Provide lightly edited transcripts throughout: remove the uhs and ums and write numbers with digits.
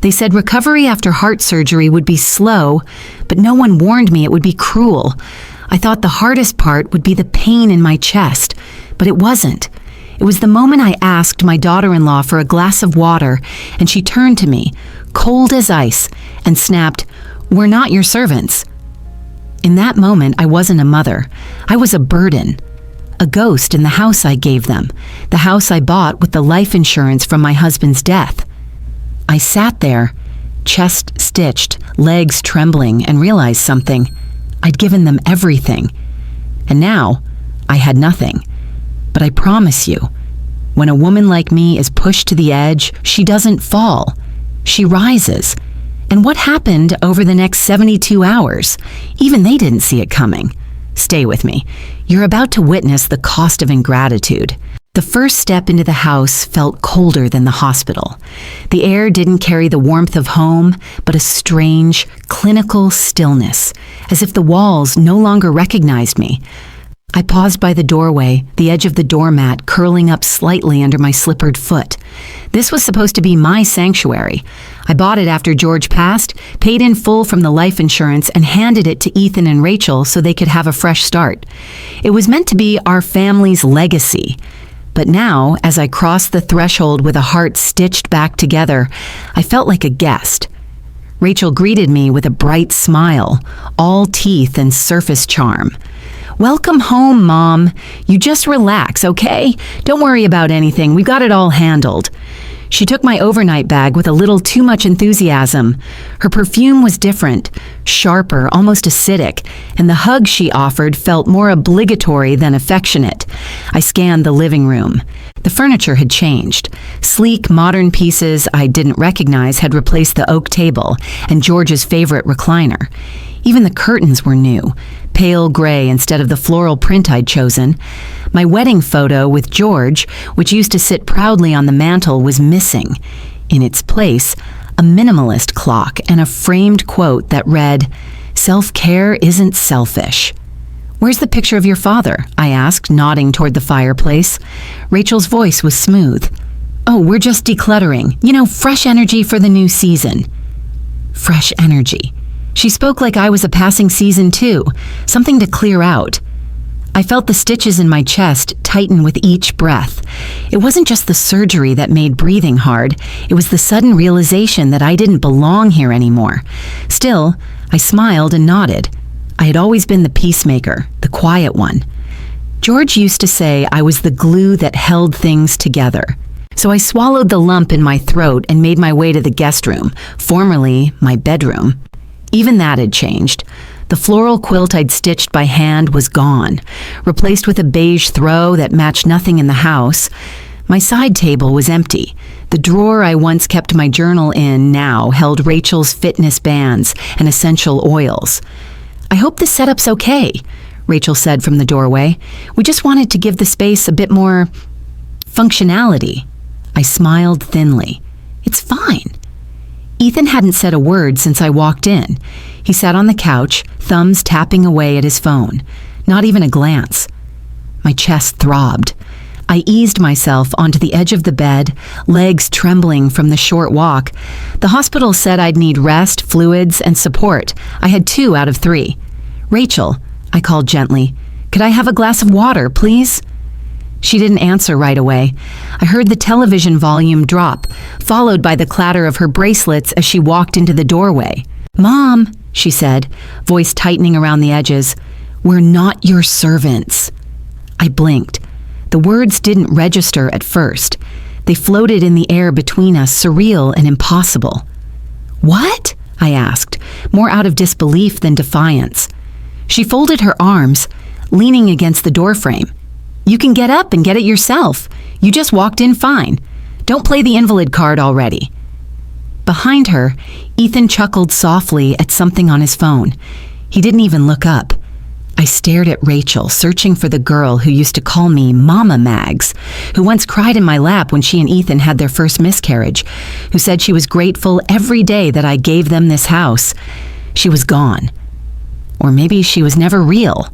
They said recovery after heart surgery would be slow, but no one warned me it would be cruel. I thought the hardest part would be the pain in my chest, but it wasn't. It was the moment I asked my daughter-in-law for a glass of water, and she turned to me, cold as ice, and snapped, "We're not your servants." In that moment, I wasn't a mother. I was a burden. A ghost in the house I gave them, the house I bought with the life insurance from my husband's death. I sat there, chest stitched, legs trembling, and realized something. I'd given them everything. And now, I had nothing. But I promise you, when a woman like me is pushed to the edge, she doesn't fall. She rises. And what happened over the next 72 hours? Even they didn't see it coming. Stay with me. You're about to witness the cost of ingratitude. The first step into the house felt colder than the hospital. The air didn't carry the warmth of home, but a strange, clinical stillness, as if the walls no longer recognized me. I paused by the doorway, the edge of the doormat curling up slightly under my slippered foot. This was supposed to be my sanctuary. I bought it after George passed, paid in full from the life insurance, and handed it to Ethan and Rachel so they could have a fresh start. It was meant to be our family's legacy. But now, as I crossed the threshold with a heart stitched back together, I felt like a guest. Rachel greeted me with a bright smile, all teeth and surface charm. "Welcome home, Mom. You just relax, okay? Don't worry about anything. We've got it all handled." She took my overnight bag with a little too much enthusiasm. Her perfume was different, sharper, almost acidic, and the hug she offered felt more obligatory than affectionate. I scanned the living room. The furniture had changed. Sleek, modern pieces I didn't recognize had replaced the oak table and George's favorite recliner. Even the curtains were new, pale gray instead of the floral print I'd chosen. My wedding photo with George, which used to sit proudly on the mantel, was missing. In its place, a minimalist clock and a framed quote that read, "Self-care isn't selfish." "Where's the picture of your father?" I asked, nodding toward the fireplace. Rachel's voice was smooth. "Oh, we're just decluttering. You know, fresh energy for the new season." Fresh energy. She spoke like I was a passing season too, something to clear out. I felt the stitches in my chest tighten with each breath. It wasn't just the surgery that made breathing hard, it was the sudden realization that I didn't belong here anymore. Still, I smiled and nodded. I had always been the peacemaker, the quiet one. George used to say I was the glue that held things together. So I swallowed the lump in my throat and made my way to the guest room, formerly my bedroom. Even that had changed. The floral quilt I'd stitched by hand was gone, replaced with a beige throw that matched nothing in the house. My side table was empty. The drawer I once kept my journal in now held Rachel's fitness bands and essential oils. "I hope the setup's okay," Rachel said from the doorway. "We just wanted to give the space a bit more functionality." I smiled thinly. "It's fine." Ethan hadn't said a word since I walked in. He sat on the couch, thumbs tapping away at his phone. Not even a glance. My chest throbbed. I eased myself onto the edge of the bed, legs trembling from the short walk. The hospital said I'd need rest, fluids, and support. I had 2 out of 3. "Rachel," I called gently, "could I have a glass of water, please?" She didn't answer right away. I heard the television volume drop, followed by the clatter of her bracelets as she walked into the doorway. "Mom," she said, voice tightening around the edges, "we're not your servants." I blinked. The words didn't register at first. They floated in the air between us, surreal and impossible. "What?" I asked, more out of disbelief than defiance. She folded her arms, leaning against the doorframe. "You can get up and get it yourself. You just walked in fine. Don't play the invalid card already." Behind her, Ethan chuckled softly at something on his phone. He didn't even look up. I stared at Rachel, searching for the girl who used to call me Mama Mags, who once cried in my lap when she and Ethan had their first miscarriage, who said she was grateful every day that I gave them this house. She was gone. Or maybe she was never real.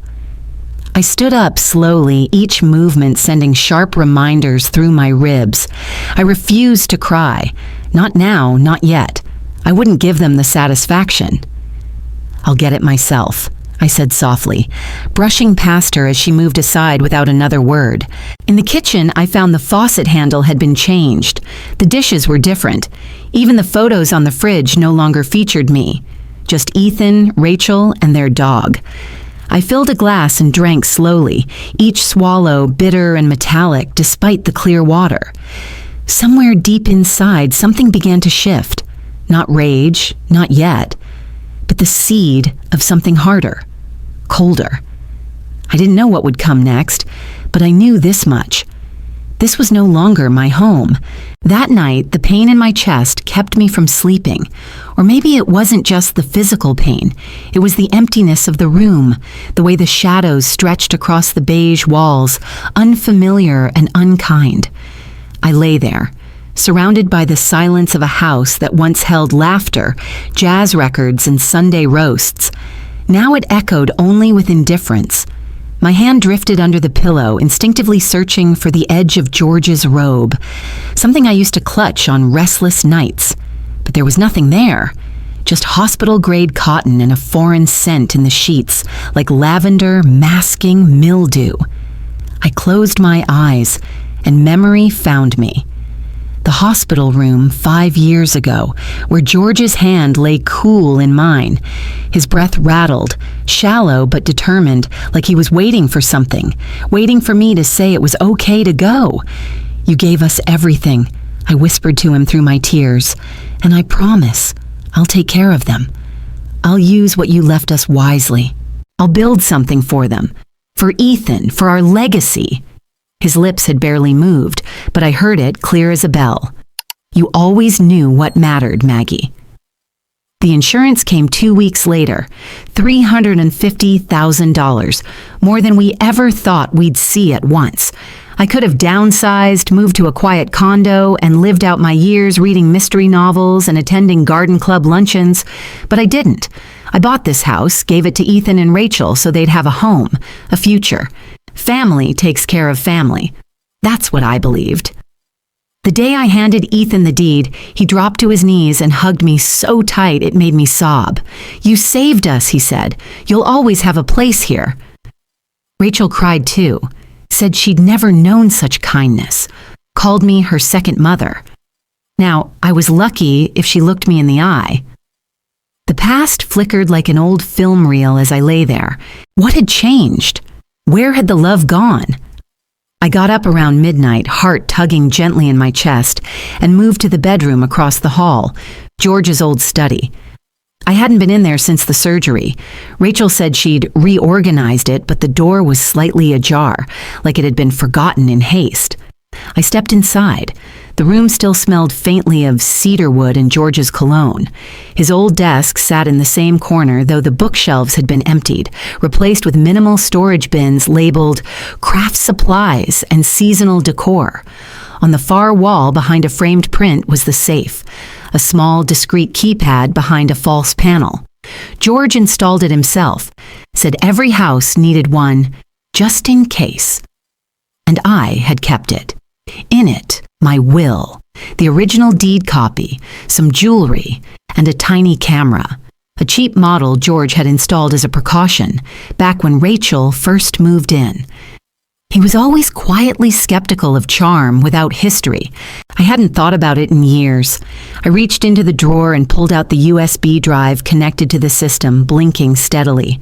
I stood up slowly, each movement sending sharp reminders through my ribs. I refused to cry. Not now, not yet. I wouldn't give them the satisfaction. "I'll get it myself," I said softly, brushing past her as she moved aside without another word. In the kitchen, I found the faucet handle had been changed. The dishes were different. Even the photos on the fridge no longer featured me. Just Ethan, Rachel, and their dog. I filled a glass and drank slowly, each swallow bitter and metallic despite the clear water. Somewhere deep inside, something began to shift. Not rage, not yet, but the seed of something harder, colder. I didn't know what would come next, but I knew this much. This was no longer my home. That night, the pain in my chest kept me from sleeping. Or maybe it wasn't just the physical pain. It was the emptiness of the room, the way the shadows stretched across the beige walls, unfamiliar and unkind. I lay there, surrounded by the silence of a house that once held laughter, jazz records, and Sunday roasts. Now it echoed only with indifference. My hand drifted under the pillow, instinctively searching for the edge of George's robe, something I used to clutch on restless nights. But there was nothing there, just hospital-grade cotton and a foreign scent in the sheets, like lavender masking mildew. I closed my eyes, and memory found me. The hospital room 5 years ago, where George's hand lay cool in mine. His breath rattled, shallow but determined, like he was waiting for something, waiting for me to say it was okay to go. "You gave us everything," I whispered to him through my tears, "and I promise I'll take care of them. I'll use what you left us wisely. I'll build something for them, for Ethan, for our legacy." His lips had barely moved, but I heard it clear as a bell. "You always knew what mattered, Maggie." The insurance came 2 weeks later, $350,000, more than we ever thought we'd see at once. I could have downsized, moved to a quiet condo, and lived out my years reading mystery novels and attending garden club luncheons, but I didn't. I bought this house, gave it to Ethan and Rachel so they'd have a home, a future. Family takes care of family. That's what I believed. The day I handed Ethan the deed, he dropped to his knees and hugged me so tight it made me sob. "You saved us," he said. "You'll always have a place here." Rachel cried too, said she'd never known such kindness, called me her second mother. Now, I was lucky if she looked me in the eye. The past flickered like an old film reel as I lay there. What had changed? Where had the love gone? I got up around midnight, heart tugging gently in my chest, and moved to the bedroom across the hall, George's old study. I hadn't been in there since the surgery. Rachel said she'd reorganized it, but the door was slightly ajar, like it had been forgotten in haste. I stepped inside. The room still smelled faintly of cedarwood and George's cologne. His old desk sat in the same corner, though the bookshelves had been emptied, replaced with minimal storage bins labeled craft supplies and seasonal decor. On the far wall behind a framed print was the safe, a small, discreet keypad behind a false panel. George installed it himself, said every house needed one, just in case. And I had kept it. In it, my will, the original deed copy, some jewelry, and a tiny camera, a cheap model George had installed as a precaution back when Rachel first moved in. He was always quietly skeptical of charm without history. I hadn't thought about it in years. I reached into the drawer and pulled out the USB drive connected to the system, blinking steadily.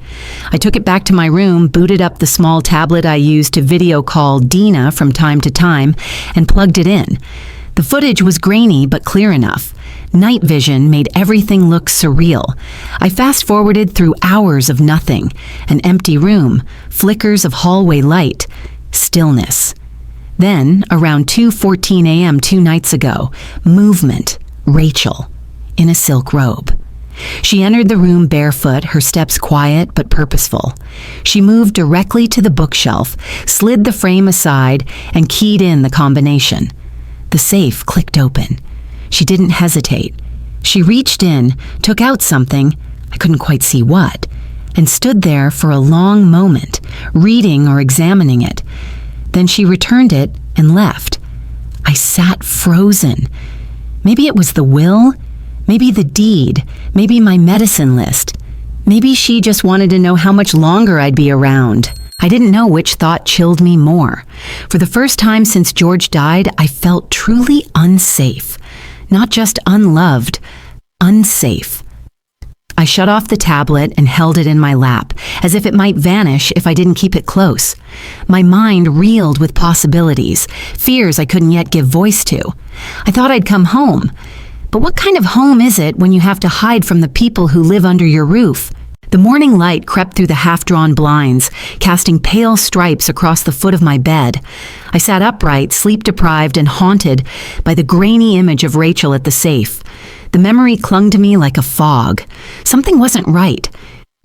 I took it back to my room, booted up the small tablet I used to video call Dina from time to time, and plugged it in. The footage was grainy but clear enough. Night vision made everything look surreal. I fast-forwarded through hours of nothing, an empty room, flickers of hallway light, stillness. Then, around 2:14 a.m. 2 nights ago, movement, Rachel, in a silk robe. She entered the room barefoot, her steps quiet but purposeful. She moved directly to the bookshelf, slid the frame aside, and keyed in the combination. The safe clicked open. She didn't hesitate. She reached in, took out something, I couldn't quite see what, and stood there for a long moment, reading or examining it. Then she returned it and left. I sat frozen. Maybe it was the will, Maybe the deed, maybe my medicine list. Maybe she just wanted to know how much longer I'd be around. I didn't know which thought chilled me more. For the first time since George died, I felt truly unsafe. Not just unloved, unsafe. I shut off the tablet and held it in my lap, as if it might vanish if I didn't keep it close. My mind reeled with possibilities, fears I couldn't yet give voice to. I thought I'd come home. But what kind of home is it when you have to hide from the people who live under your roof? The morning light crept through the half-drawn blinds, casting pale stripes across the foot of my bed. I sat upright, sleep-deprived and haunted by the grainy image of Rachel at the safe. The memory clung to me like a fog. Something wasn't right.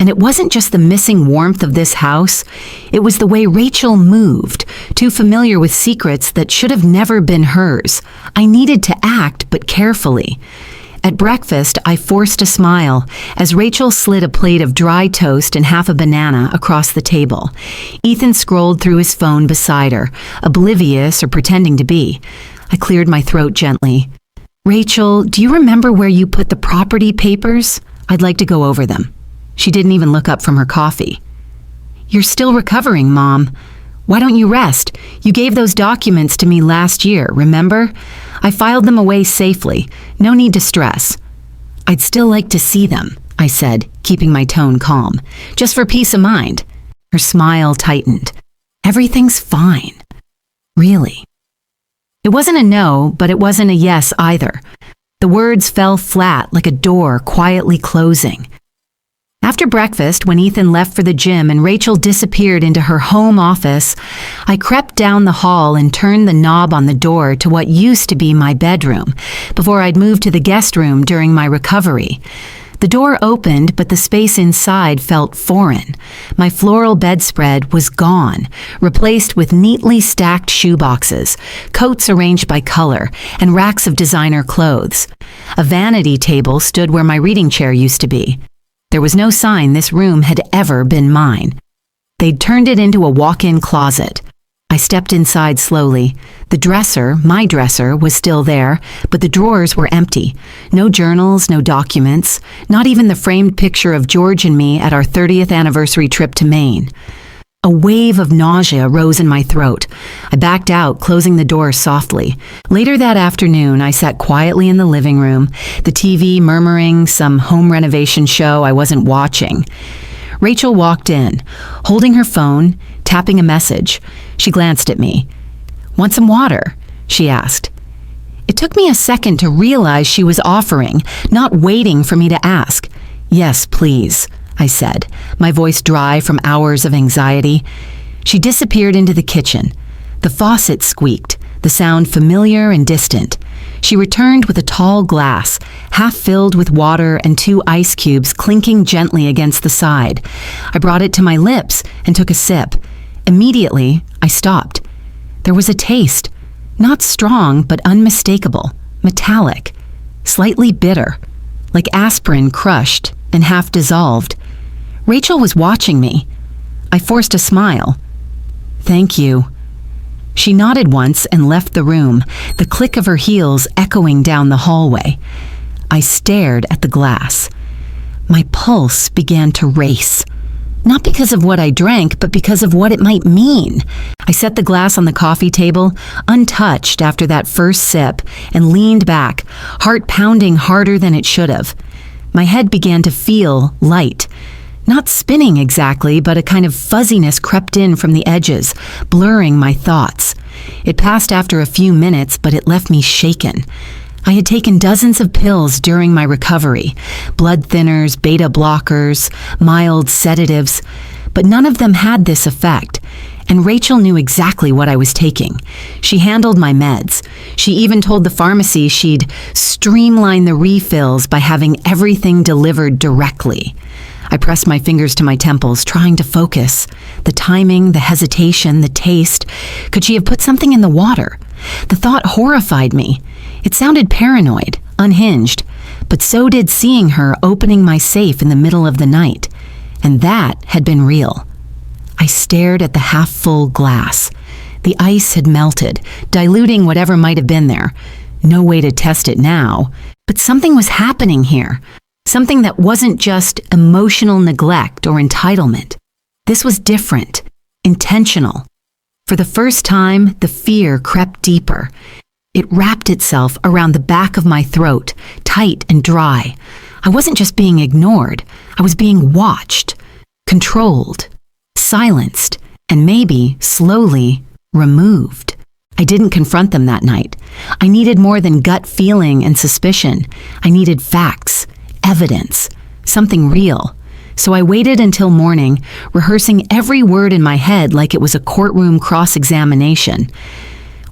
And it wasn't just the missing warmth of this house. It was the way Rachel moved, too familiar with secrets that should have never been hers. I needed to act, but carefully. At breakfast, I forced a smile as Rachel slid a plate of dry toast and half a banana across the table. Ethan scrolled through his phone beside her, oblivious or pretending to be. I cleared my throat gently. Rachel, do you remember where you put the property papers? I'd like to go over them. She didn't even look up from her coffee. You're still recovering, Mom. Why don't you rest? You gave those documents to me last year, remember? I filed them away safely. No need to stress. I'd still like to see them, I said, keeping my tone calm. Just for peace of mind. Her smile tightened. Everything's fine. Really. It wasn't a no, but it wasn't a yes either. The words fell flat like a door quietly closing. After breakfast, when Ethan left for the gym and Rachel disappeared into her home office, I crept down the hall and turned the knob on the door to what used to be my bedroom, before I'd moved to the guest room during my recovery. The door opened, but the space inside felt foreign. My floral bedspread was gone, replaced with neatly stacked shoeboxes, coats arranged by color, and racks of designer clothes. A vanity table stood where my reading chair used to be. There was no sign this room had ever been mine. They'd turned it into a walk-in closet. I stepped inside slowly. The dresser, my dresser, was still there, but the drawers were empty. No journals, no documents, not even the framed picture of George and me at our 30th anniversary trip to Maine. A wave of nausea rose in my throat. I backed out, closing the door softly. Later that afternoon, I sat quietly in the living room, the TV murmuring some home renovation show I wasn't watching. Rachel walked in, holding her phone, tapping a message. She glanced at me. "Want some water?" she asked. It took me a second to realize she was offering, not waiting for me to ask. "Yes, please," I said, my voice dry from hours of anxiety. She disappeared into the kitchen. The faucet squeaked, the sound familiar and distant. She returned with a tall glass, half filled with water and 2 ice cubes clinking gently against the side. I brought it to my lips and took a sip. Immediately, I stopped. There was a taste, not strong but unmistakable, metallic, slightly bitter, like aspirin crushed and half dissolved. Rachel was watching me. I forced a smile. "Thank you." She nodded once and left the room, the click of her heels echoing down the hallway. I stared at the glass. My pulse began to race. Not because of what I drank, but because of what it might mean. I set the glass on the coffee table, untouched after that first sip, and leaned back, heart pounding harder than it should have. My head began to feel light. Not spinning exactly, but a kind of fuzziness crept in from the edges, blurring my thoughts. It passed after a few minutes, but it left me shaken. I had taken dozens of pills during my recovery, blood thinners, beta blockers, mild sedatives, but none of them had this effect. And Rachel knew exactly what I was taking. She handled my meds. She even told the pharmacy she'd streamline the refills by having everything delivered directly. I pressed my fingers to my temples, trying to focus. The timing, the hesitation, the taste. Could she have put something in the water? The thought horrified me. It sounded paranoid, unhinged, but so did seeing her opening my safe in the middle of the night. And that had been real. I stared at the half-full glass. The ice had melted, diluting whatever might have been there. No way to test it now. But something was happening here. Something that wasn't just emotional neglect or entitlement. This was different, intentional. For the first time, the fear crept deeper. It wrapped itself around the back of my throat, tight and dry. I wasn't just being ignored. I was being watched, controlled, silenced, and maybe, slowly, removed. I didn't confront them that night. I needed more than gut feeling and suspicion. I needed facts, evidence, something real. So I waited until morning, rehearsing every word in my head like it was a courtroom cross-examination.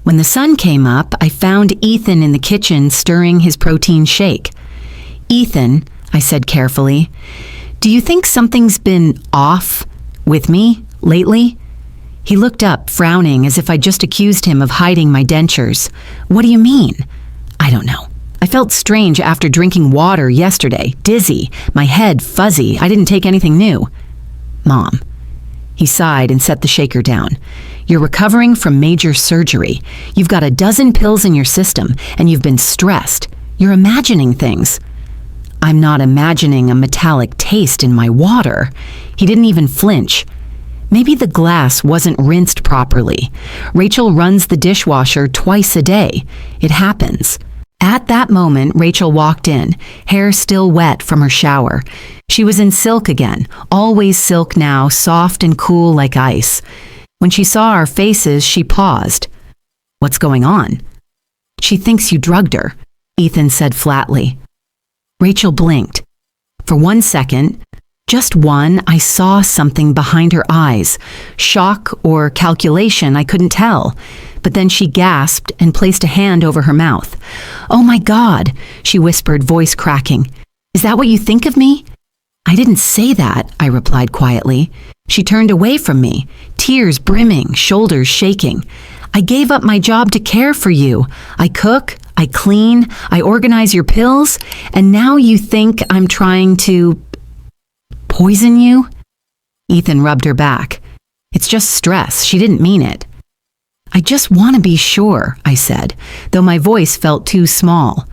When the sun came up, I found Ethan in the kitchen stirring his protein shake. "Ethan," I said carefully, "do you think something's been off with me lately?" He looked up, frowning as if I just accused him of hiding my dentures. "What do you mean?" "I don't know. I felt strange after drinking water yesterday, dizzy, my head fuzzy. I didn't take anything new." "Mom." He sighed and set the shaker down. "You're recovering from major surgery. You've got a dozen pills in your system, and you've been stressed. You're imagining things." "I'm not imagining a metallic taste in my water." He didn't even flinch. Maybe the glass wasn't rinsed properly. Rachel runs the dishwasher twice a day. It happens. At that moment, Rachel walked in, hair still wet from her shower. She was in silk again, always silk now, soft and cool like ice. When she saw our faces, she paused. "What's going on?" "She thinks you drugged her," Ethan said flatly. Rachel blinked. For 1 second, just one, I saw something behind her eyes. Shock or calculation, I couldn't tell. But then she gasped and placed a hand over her mouth. "Oh my God," she whispered, voice cracking. "Is that what you think of me?" "I didn't say that," I replied quietly. She turned away from me, tears brimming, shoulders shaking. "I gave up my job to care for you. I cook, I clean, I organize your pills, and now you think I'm trying to poison you?" Ethan rubbed her back. "It's just stress. She didn't mean it." "I just want to be sure," I said, though my voice felt too small.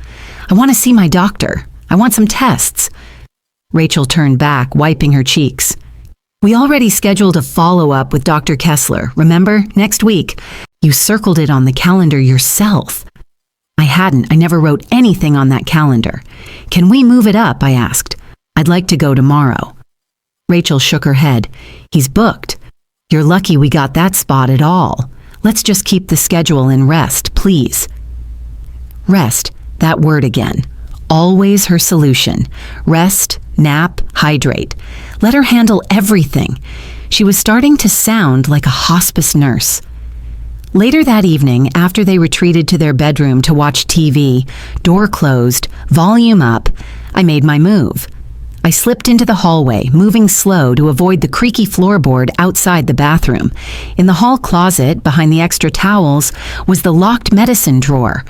"I want to see my doctor. I want some tests." Rachel turned back, wiping her cheeks. "We already scheduled a follow-up with Dr. Kessler, remember? Next week. You circled it on the calendar yourself." "I hadn't. I never wrote anything on that calendar." "Can we move it up?" I asked. "I'd like to go tomorrow." Rachel shook her head. "He's booked. You're lucky we got that spot at all. Let's just keep the schedule in rest, please." Rest, that word again. Always her solution. Rest, nap, hydrate. Let her handle everything. She was starting to sound like a hospice nurse. Later that evening, after they retreated to their bedroom to watch TV, door closed, volume up, I made my move. I slipped into the hallway, moving slow to avoid the creaky floorboard outside the bathroom. In the hall closet, behind the extra towels, was the locked medicine drawer.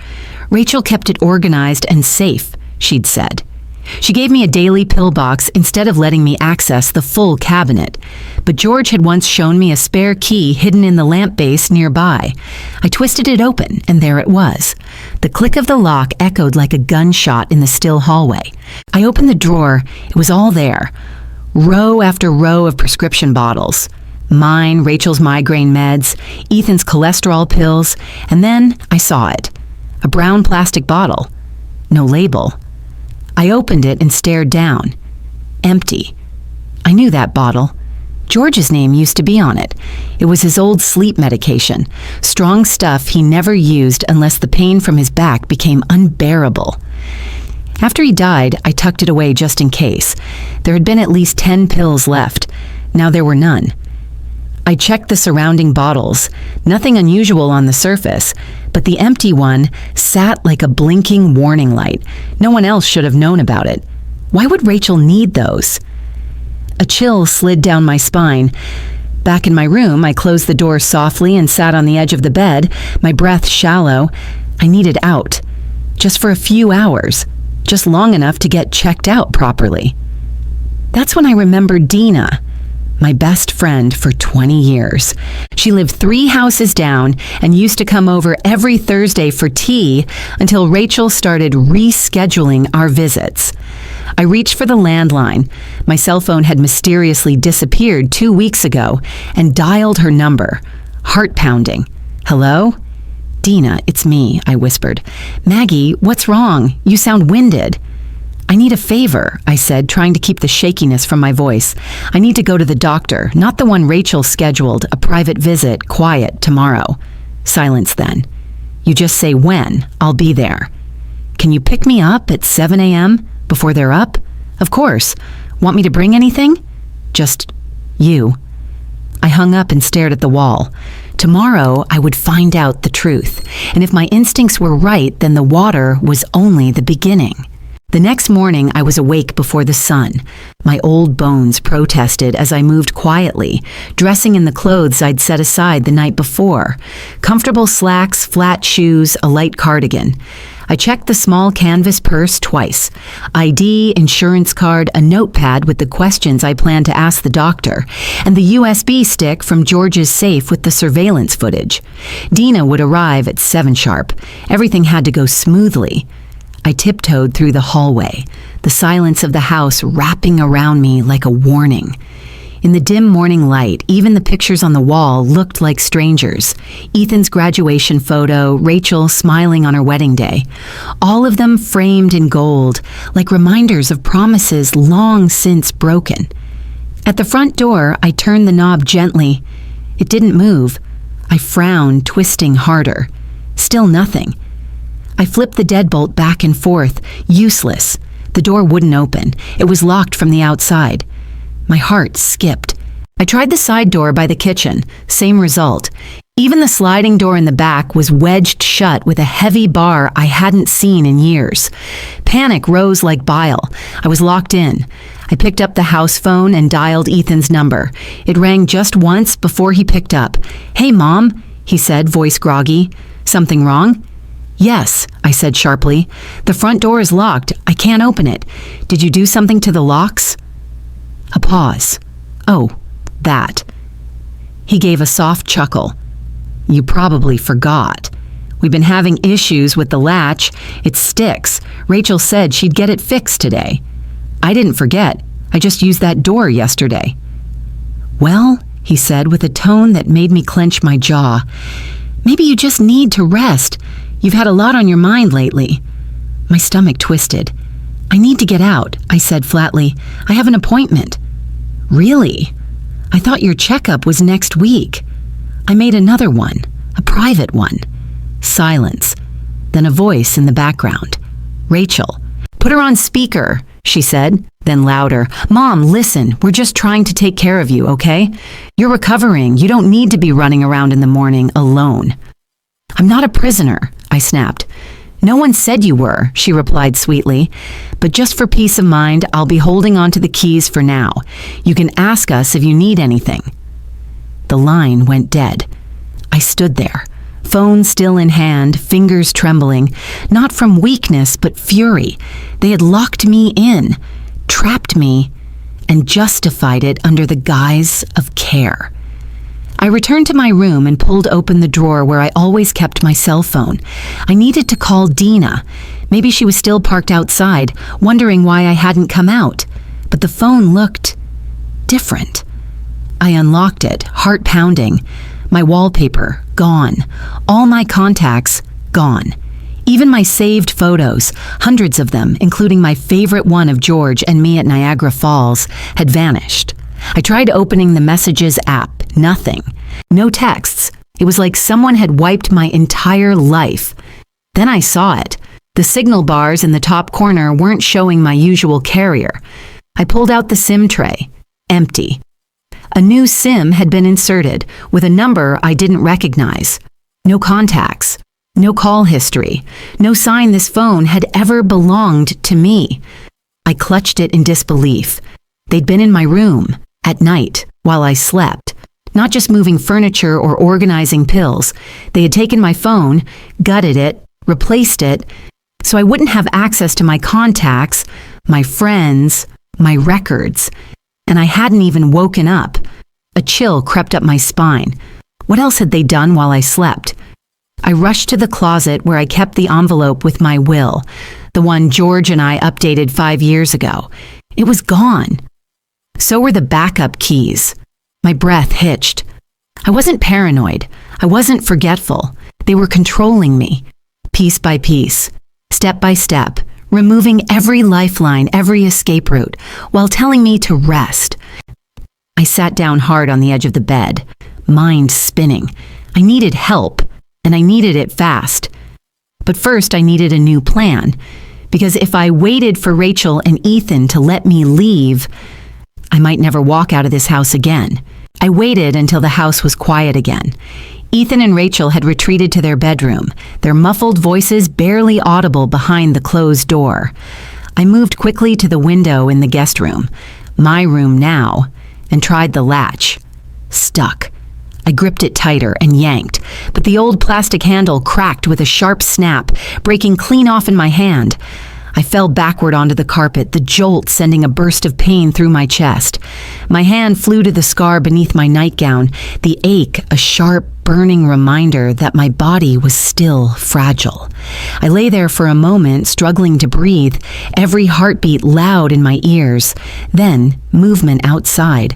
Rachel kept it organized and safe, she'd said. She gave me a daily pill box instead of letting me access the full cabinet. But George had once shown me a spare key hidden in the lamp base nearby. I twisted it open, and there it was. The click of the lock echoed like a gunshot in the still hallway. I opened the drawer. It was all there. Row after row of prescription bottles. Mine, Rachel's migraine meds, Ethan's cholesterol pills, and then I saw it. A brown plastic bottle. No label. I opened it and stared down. Empty. I knew that bottle. George's name used to be on it. It was his old sleep medication, strong stuff he never used unless the pain from his back became unbearable. After he died, I tucked it away just in case. There had been at least 10 pills left. Now there were none. I checked the surrounding bottles. Nothing unusual on the surface, but the empty one sat like a blinking warning light. No one else should have known about it. Why would Rachel need those? A chill slid down my spine. Back in my room, I closed the door softly and sat on the edge of the bed, my breath shallow. I needed out. Just for a few hours. Just long enough to get checked out properly. That's when I remembered Dina. my best friend for 20 years. She lived 3 houses down and used to come over every Thursday for tea until Rachel started rescheduling our visits. I reached for the landline. My cell phone had mysteriously disappeared 2 weeks ago and dialed her number. Heart pounding. Hello? Dina, it's me, I whispered. Maggie, what's wrong? You sound winded. I need a favor, I said, trying to keep the shakiness from my voice. I need to go to the doctor, not the one Rachel scheduled, a private visit, quiet, tomorrow. Silence then. You just say when, I'll be there. Can you pick me up at 7 a.m. before they're up? Of course. Want me to bring anything? Just you. I hung up and stared at the wall. Tomorrow, I would find out the truth. And if my instincts were right, then the water was only the beginning. The next morning, I was awake before the sun. My old bones protested as I moved quietly, dressing in the clothes I'd set aside the night before. Comfortable slacks, flat shoes, a light cardigan. I checked the small canvas purse twice. ID, insurance card, a notepad with the questions I planned to ask the doctor, and the USB stick from George's safe with the surveillance footage. Dina would arrive at 7 sharp. Everything had to go smoothly. I tiptoed through the hallway, the silence of the house wrapping around me like a warning. In the dim morning light, even the pictures on the wall looked like strangers. Ethan's graduation photo, Rachel smiling on her wedding day. All of them framed in gold, like reminders of promises long since broken. At the front door, I turned the knob gently. It didn't move. I frowned, twisting harder. Still nothing. I flipped the deadbolt back and forth. Useless. The door wouldn't open. It was locked from the outside. My heart skipped. I tried the side door by the kitchen. Same result. Even the sliding door in the back was wedged shut with a heavy bar I hadn't seen in years. Panic rose like bile. I was locked in. I picked up the house phone and dialed Ethan's number. It rang just once before he picked up. "Hey, Mom," he said, voice groggy. "Something wrong?" "Yes," I said sharply. "The front door is locked. I can't open it. Did you do something to the locks?" A pause. "Oh, that." He gave a soft chuckle. "You probably forgot. We've been having issues with the latch. It sticks. Rachel said she'd get it fixed today." "I didn't forget. I just used that door yesterday." "Well," he said with a tone that made me clench my jaw, "maybe you just need to rest. You've had a lot on your mind lately." My stomach twisted. "I need to get out," I said flatly. "I have an appointment." "Really? I thought your checkup was next week." I made another one, a private one. Silence. Then a voice in the background. "Rachel." "Put her on speaker," she said, then louder. "Mom, listen, we're just trying to take care of you, okay? You're recovering. You don't need to be running around in the morning alone." "I'm not a prisoner," I snapped. "No one said you were," she replied sweetly. "But just for peace of mind, I'll be holding on to the keys for now. You can ask us if you need anything." The line went dead. I stood there, phone still in hand, fingers trembling, not from weakness but fury. They had locked me in, trapped me, and justified it under the guise of care. I returned to my room and pulled open the drawer where I always kept my cell phone. I needed to call Dina. Maybe she was still parked outside, wondering why I hadn't come out. But the phone looked different. I unlocked it, heart pounding. My wallpaper, gone. All my contacts, gone. Even my saved photos, hundreds of them, including my favorite one of George and me at Niagara Falls, had vanished. I tried opening the Messages app. Nothing. No texts. It was like someone had wiped my entire life. Then I saw it. The signal bars in the top corner weren't showing my usual carrier. I pulled out the SIM tray. Empty. A new SIM had been inserted with a number I didn't recognize. No contacts. No call history. No sign this phone had ever belonged to me. I clutched it in disbelief. They'd been in my room, at night, while I slept. Not just moving furniture or organizing pills. They had taken my phone, gutted it, replaced it, so I wouldn't have access to my contacts, my friends, my records. And I hadn't even woken up. A chill crept up my spine. What else had they done while I slept? I rushed to the closet where I kept the envelope with my will, the one George and I updated 5 years ago. It was gone. So were the backup keys. My breath hitched. I wasn't paranoid. I wasn't forgetful. They were controlling me, piece by piece, step by step, removing every lifeline, every escape route, while telling me to rest. I sat down hard on the edge of the bed, mind spinning. I needed help, and I needed it fast. But first I needed a new plan, because if I waited for Rachel and Ethan to let me leave, I might never walk out of this house again. I waited until the house was quiet again. Ethan and Rachel had retreated to their bedroom, their muffled voices barely audible behind the closed door. I moved quickly to the window in the guest room, my room now, and tried the latch. Stuck. I gripped it tighter and yanked, but the old plastic handle cracked with a sharp snap, breaking clean off in my hand. I fell backward onto the carpet, the jolt sending a burst of pain through my chest. My hand flew to the scar beneath my nightgown, the ache a sharp, burning reminder that my body was still fragile. I lay there for a moment, struggling to breathe, every heartbeat loud in my ears. Then, movement outside.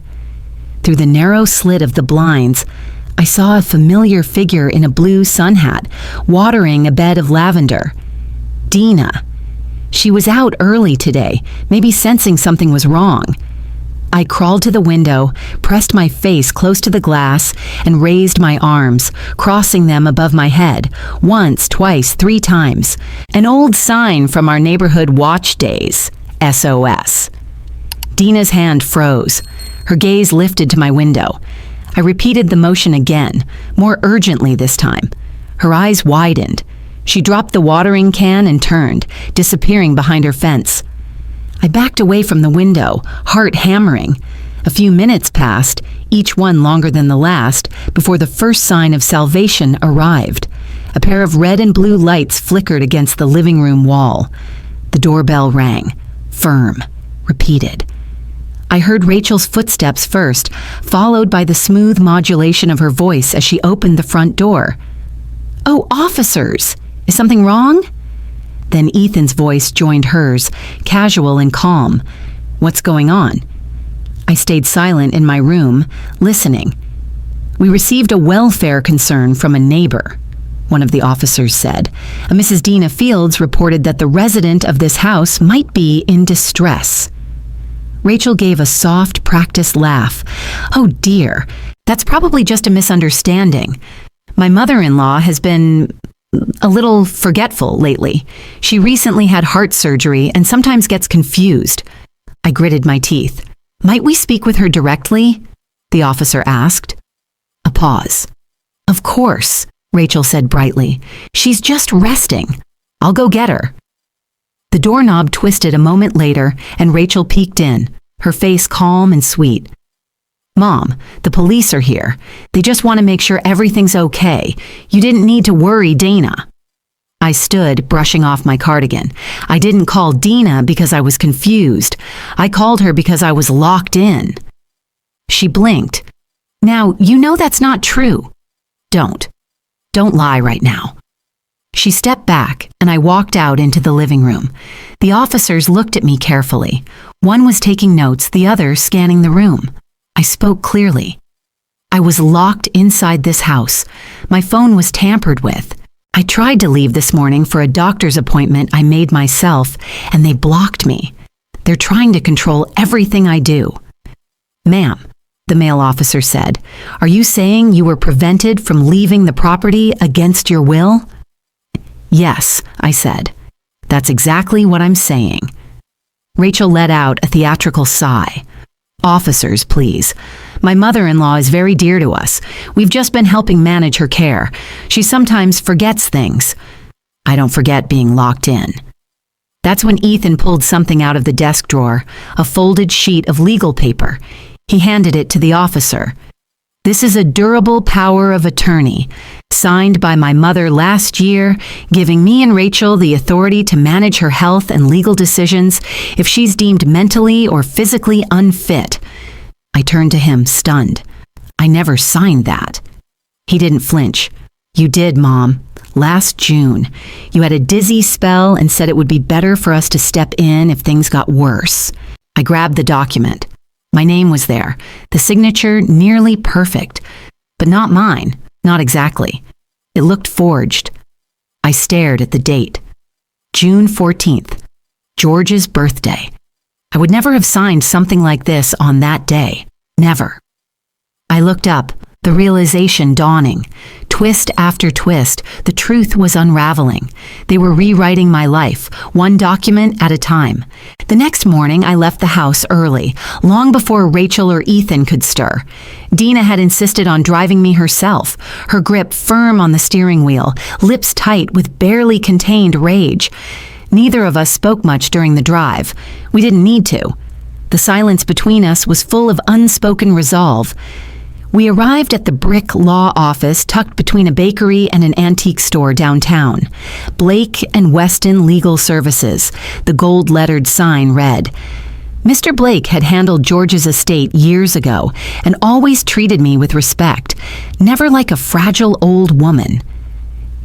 Through the narrow slit of the blinds, I saw a familiar figure in a blue sun hat, watering a bed of lavender. Dina. She was out early today, maybe sensing something was wrong. I crawled to the window, pressed my face close to the glass, and raised my arms, crossing them above my head, once, twice, 3 times. An old sign from our neighborhood watch days, SOS. Dina's hand froze. Her gaze lifted to my window. I repeated the motion again, more urgently this time. Her eyes widened. She dropped the watering can and turned, disappearing behind her fence. I backed away from the window, heart hammering. A few minutes passed, each one longer than the last, before the first sign of salvation arrived. A pair of red and blue lights flickered against the living room wall. The doorbell rang, firm, repeated. I heard Rachel's footsteps first, followed by the smooth modulation of her voice as she opened the front door. "Oh, officers! Is something wrong?" Then Ethan's voice joined hers, casual and calm. "What's going on?" I stayed silent in my room, listening. "We received a welfare concern from a neighbor," one of the officers said. A Mrs. Dina Fields reported that the resident of this house might be in distress. Rachel gave a soft, practiced laugh. "Oh dear, that's probably just a misunderstanding. My mother-in-law has been a little forgetful lately. She recently had heart surgery and sometimes gets confused." I gritted my teeth. "Might we speak with her directly?" the officer asked. A pause. "Of course," Rachel said brightly. "She's just resting. I'll go get her." The doorknob twisted a moment later and Rachel peeked in, her face calm and sweet. "Mom, the police are here. They just want to make sure everything's okay. You didn't need to worry Dana." I stood, brushing off my cardigan. I didn't call Dina because I was confused. I called her because I was locked in. She blinked. "Now, you know that's not true." Don't lie right now." She stepped back, and I walked out into the living room. The officers looked at me carefully. One was taking notes, the other scanning the room. I spoke clearly. I was locked inside this house. My phone was tampered with. I tried to leave this morning for a doctor's appointment I made myself, and they blocked me. They're trying to control everything I do. "Ma'am," the male officer said, "are you saying you were prevented from leaving the property against your will?" "Yes," I said. "That's exactly what I'm saying." Rachel let out a theatrical sigh. "Officers, please. My mother-in-law is very dear to us. We've just been helping manage her care. She sometimes forgets things. I don't forget being locked in." That's when Ethan pulled something out of the desk drawer, a folded sheet of legal paper. He handed it to the officer. "This is a durable power of attorney, signed by my mother last year, giving me and Rachel the authority to manage her health and legal decisions if she's deemed mentally or physically unfit." I turned to him, stunned. I never signed that. He didn't flinch. You did, Mom. Last June. You had a dizzy spell and said it would be better for us to step in if things got worse. I grabbed the document. My name was there, the signature nearly perfect, but not mine, not exactly. It looked forged. I stared at the date. June 14th, George's birthday. I would never have signed something like this on that day. Never. I looked up, the realization dawning. Twist after twist, the truth was unraveling. They were rewriting my life, one document at a time. The next morning, I left the house early, long before Rachel or Ethan could stir. Dina had insisted on driving me herself, her grip firm on the steering wheel, lips tight with barely contained rage. Neither of us spoke much during the drive. We didn't need to. The silence between us was full of unspoken resolve. We arrived at the brick law office tucked between a bakery and an antique store downtown. Blake and Weston Legal Services, the gold-lettered sign read. Mr. Blake had handled George's estate years ago and always treated me with respect, never like a fragile old woman.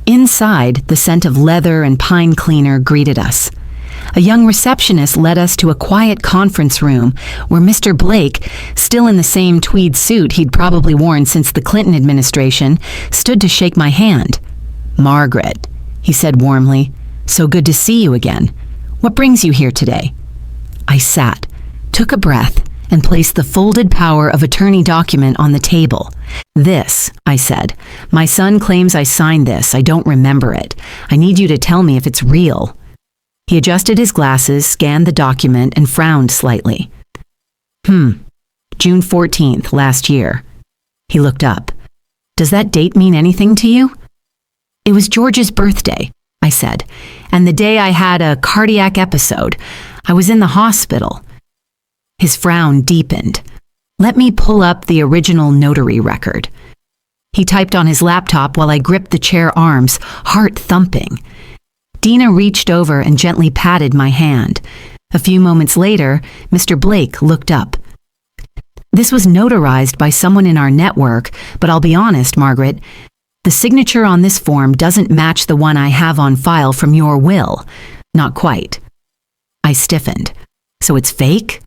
Inside, the scent of leather and pine cleaner greeted us. A young receptionist led us to a quiet conference room where Mr. Blake, still in the same tweed suit he'd probably worn since the Clinton administration, stood to shake my hand. "Margaret," he said warmly, "so good to see you again. What brings you here today?" I sat, took a breath, and placed the folded power of attorney document on the table. "This," I said, "my son claims I signed this. I don't remember it. I need you to tell me if it's real." He adjusted his glasses, scanned the document, and frowned slightly. June 14th, last year. He looked up. "Does that date mean anything to you?" "It was George's birthday," I said, "and the day I had a cardiac episode. I was in the hospital." His frown deepened. "Let me pull up the original notary record." He typed on his laptop while I gripped the chair arms, heart thumping. Dina reached over and gently patted my hand. A few moments later, Mr. Blake looked up. "This was notarized by someone in our network, but I'll be honest, Margaret, the signature on this form doesn't match the one I have on file from your will. Not quite." I stiffened. "So it's fake?"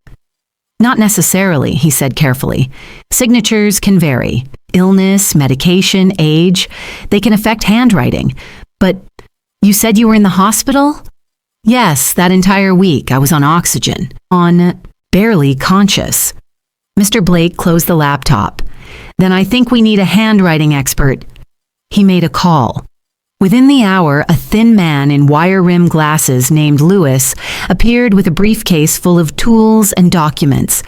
"Not necessarily," he said carefully. "Signatures can vary. Illness, medication, age, they can affect handwriting. But you said you were in the hospital?" "Yes, that entire week I was on oxygen, barely conscious." Mr. Blake closed the laptop. "Then I think we need a handwriting expert." He made a call. Within the hour, a thin man in wire-rimmed glasses named Lewis appeared with a briefcase full of tools and documents.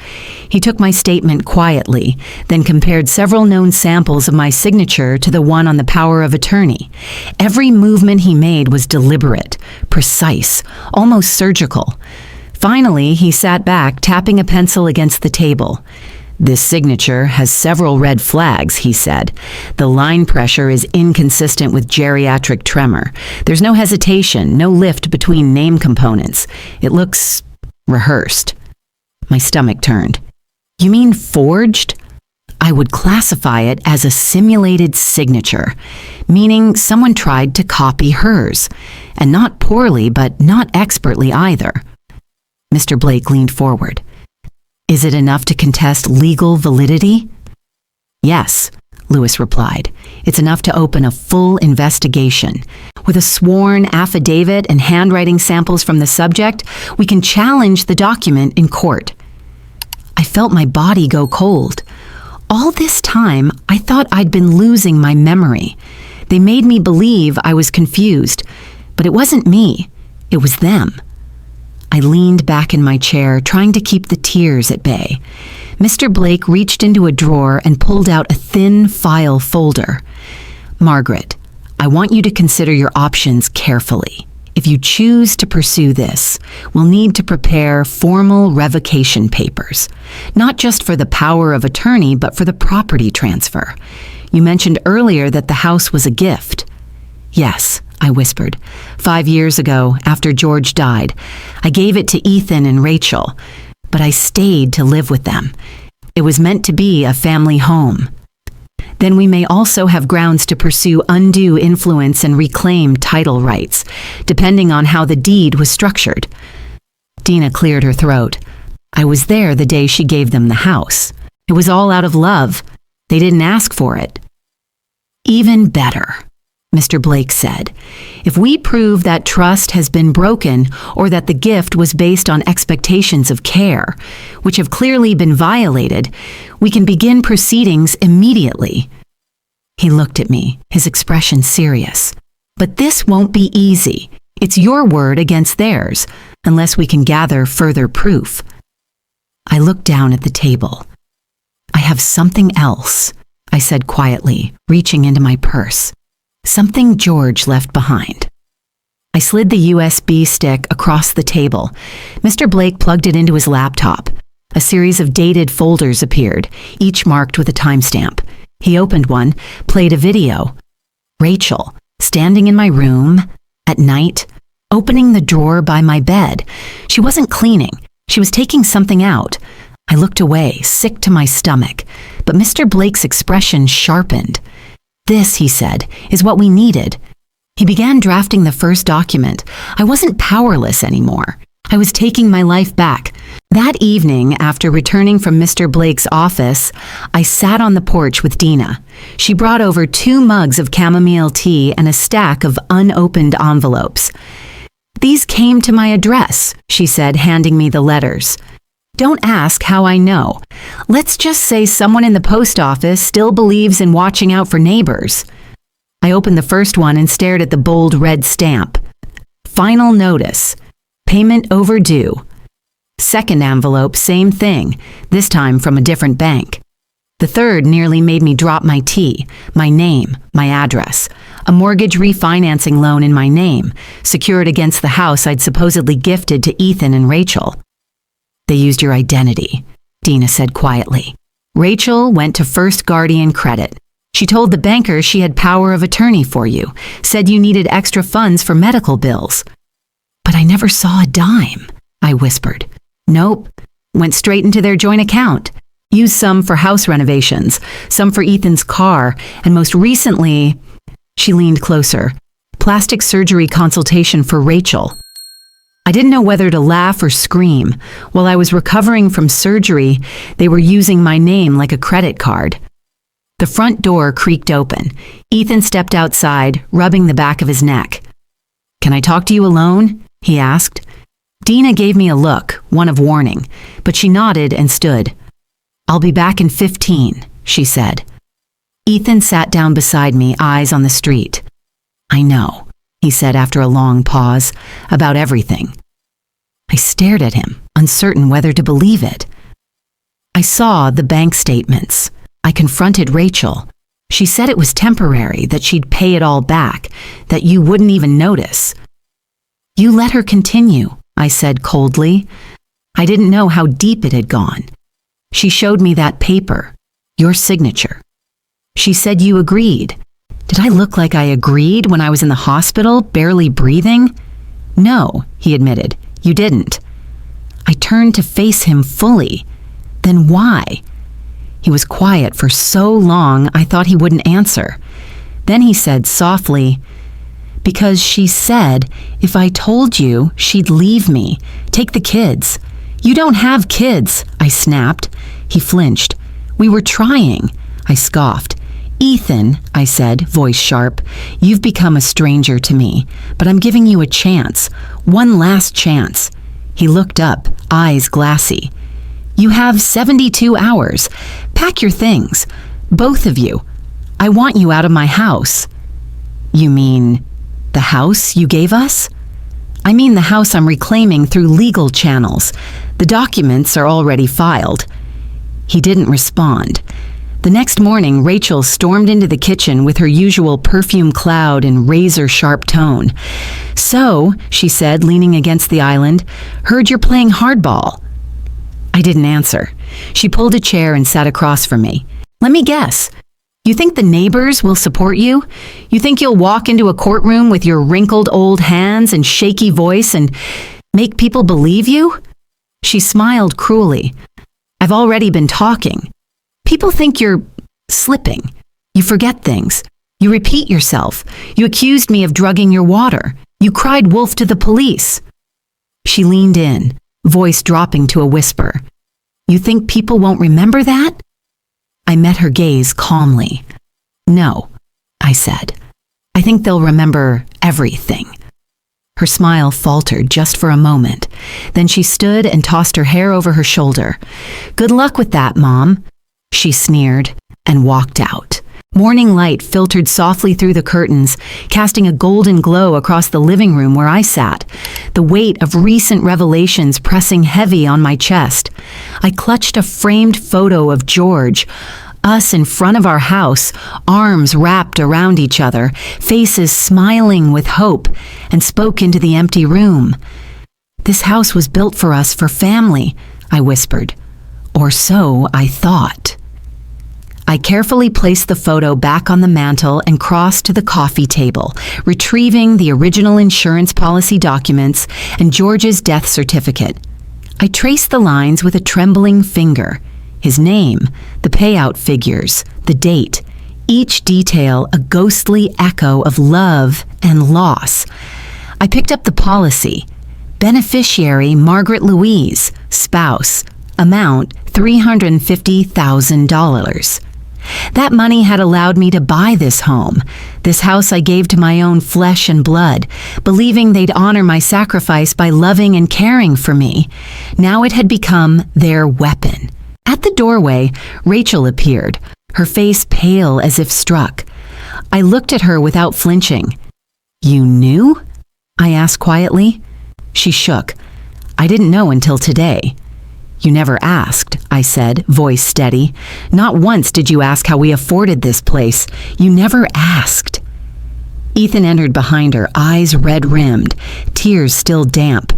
He took my statement quietly, then compared several known samples of my signature to the one on the power of attorney. Every movement he made was deliberate, precise, almost surgical. Finally, he sat back, tapping a pencil against the table. "This signature has several red flags," he said. "The line pressure is inconsistent with geriatric tremor. There's no hesitation, no lift between name components. It looks rehearsed." My stomach turned. "You mean forged?" "I would classify it as a simulated signature, meaning someone tried to copy hers. And not poorly, but not expertly either." Mr. Blake leaned forward. "Is it enough to contest legal validity?" "Yes," Lewis replied. "It's enough to open a full investigation. With a sworn affidavit and handwriting samples from the subject, we can challenge the document in court." I felt my body go cold. All this time, I thought I'd been losing my memory. They made me believe I was confused, but it wasn't me. It was them. I leaned back in my chair, trying to keep the tears at bay. Mr. Blake reached into a drawer and pulled out a thin file folder. "Margaret, I want you to consider your options carefully. If you choose to pursue this, we'll need to prepare formal revocation papers, not just for the power of attorney, but for the property transfer. You mentioned earlier that the house was a gift." "Yes," I whispered. 5 years ago, after George died, I gave it to Ethan and Rachel, but I stayed to live with them. It was meant to be a family home. then we may also have grounds to pursue undue influence and reclaim title rights, depending on how the deed was structured. Dina cleared her throat. I was there the day she gave them the house. It was all out of love. They didn't ask for it. Even better, Mr. Blake said. If we prove that trust has been broken or that the gift was based on expectations of care, which have clearly been violated, we can begin proceedings immediately. He looked at me, his expression serious. But this won't be easy. It's your word against theirs, unless we can gather further proof. I looked down at the table. I have something else, I said quietly, reaching into my purse. Something George left behind. I slid the USB stick across the table. Mr. Blake plugged it into his laptop. A series of dated folders appeared, each marked with a timestamp. He opened one, played a video. Rachel, standing in my room, at night, opening the drawer by my bed. She wasn't cleaning. She was taking something out. I looked away, sick to my stomach, but Mr. Blake's expression sharpened. This, he said, is what we needed. He began drafting the first document. I wasn't powerless anymore. I was taking my life back. That evening, after returning from Mr. Blake's office, I sat on the porch with Dina. She brought over 2 mugs of chamomile tea and a stack of unopened envelopes. These came to my address, she said, handing me the letters. Don't ask how I know. Let's just say someone in the post office still believes in watching out for neighbors. I opened the first one and stared at the bold red stamp. Final notice. Payment overdue. Second envelope, same thing, this time from a different bank. The third nearly made me drop my tea, my name, my address. A mortgage refinancing loan in my name, secured against the house I'd supposedly gifted to Ethan and Rachel. They used your identity, Dina said quietly. Rachel went to First Guardian Credit. She told the banker she had power of attorney for you, said you needed extra funds for medical bills. But I never saw a dime, I whispered. Nope, went straight into their joint account. Used some for house renovations, some for Ethan's car, and most recently, she leaned closer, plastic surgery consultation for Rachel. I didn't know whether to laugh or scream. While I was recovering from surgery, they were using my name like a credit card. The front door creaked open. Ethan stepped outside, rubbing the back of his neck. Can I talk to you alone? He asked. Dina gave me a look, one of warning, but she nodded and stood. I'll be back in 15, she said. Ethan sat down beside me, eyes on the street. I know, he said after a long pause, about everything. I stared at him, uncertain whether to believe it. I saw the bank statements. I confronted Rachel. She said it was temporary, that she'd pay it all back, that you wouldn't even notice. You let her continue, I said coldly. I didn't know how deep it had gone. She showed me that paper, your signature. She said you agreed. Did I look like I agreed when I was in the hospital, barely breathing? No, he admitted, you didn't. I turned to face him fully. Then why? He was quiet for so long I thought he wouldn't answer. Then he said softly, because she said if I told you, she'd leave me, take the kids. You don't have kids, I snapped. He flinched. We were trying, I scoffed. Ethan, I said, voice sharp, you've become a stranger to me, but I'm giving you a chance, one last chance. He looked up, eyes glassy. You have 72 hours. Pack your things, both of you. I want you out of my house. You mean the house you gave us? I mean the house I'm reclaiming through legal channels. The documents are already filed. He didn't respond. The next morning, Rachel stormed into the kitchen with her usual perfume cloud and razor-sharp tone. So, she said, leaning against the island, heard you're playing hardball. I didn't answer. She pulled a chair and sat across from me. Let me guess. You think the neighbors will support you? You think you'll walk into a courtroom with your wrinkled old hands and shaky voice and make people believe you? She smiled cruelly. I've already been talking. People think you're slipping. You forget things. You repeat yourself. You accused me of drugging your water. You cried wolf to the police." She leaned in, voice dropping to a whisper. "You think people won't remember that?" I met her gaze calmly. "No," I said. "I think they'll remember everything." Her smile faltered just for a moment. Then she stood and tossed her hair over her shoulder. "Good luck with that, Mom," she sneered and walked out. Morning light filtered softly through the curtains, casting a golden glow across the living room where I sat, the weight of recent revelations pressing heavy on my chest. I clutched a framed photo of George, us in front of our house, arms wrapped around each other, faces smiling with hope, and spoke into the empty room. "This house was built for us for family," I whispered. Or so I thought. I carefully placed the photo back on the mantel and crossed to the coffee table, retrieving the original insurance policy documents and George's death certificate. I traced the lines with a trembling finger. His name, the payout figures, the date, each detail a ghostly echo of love and loss. I picked up the policy. Beneficiary Margaret Louise, spouse, amount $350,000. That money had allowed me to buy this home. This house I gave to my own flesh and blood, believing they'd honor my sacrifice by loving and caring for me. Now it had become their weapon. At the doorway, Rachel appeared, her face pale as if struck. I looked at her without flinching. "You knew?" I asked quietly. She shook. "I didn't know until today." "You never asked," I said, voice steady. "Not once did you ask how we afforded this place. You never asked." Ethan entered behind her, eyes red-rimmed, tears still damp.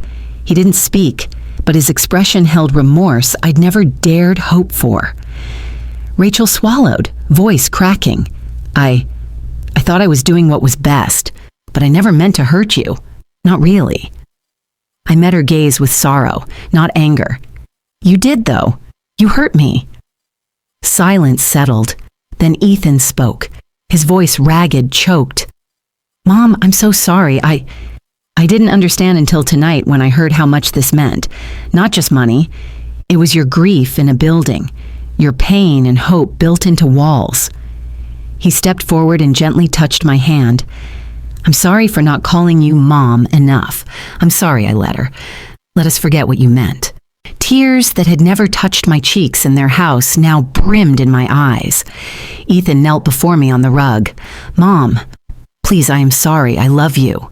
He didn't speak, but his expression held remorse I'd never dared hope for. Rachel swallowed, voice cracking. I thought I was doing what was best, but I never meant to hurt you. Not really." I met her gaze with sorrow, not anger. "You did, though. You hurt me." Silence settled. Then Ethan spoke, his voice ragged, choked. "Mom, I'm so sorry. I didn't understand until tonight when I heard how much this meant. Not just money. It was your grief in a building, your pain and hope built into walls." He stepped forward and gently touched my hand. "I'm sorry for not calling you Mom enough. I'm sorry I let her. Let us forget what you meant." Tears that had never touched my cheeks in their house now brimmed in my eyes. Ethan knelt before me on the rug. "Mom, please, I am sorry. I love you."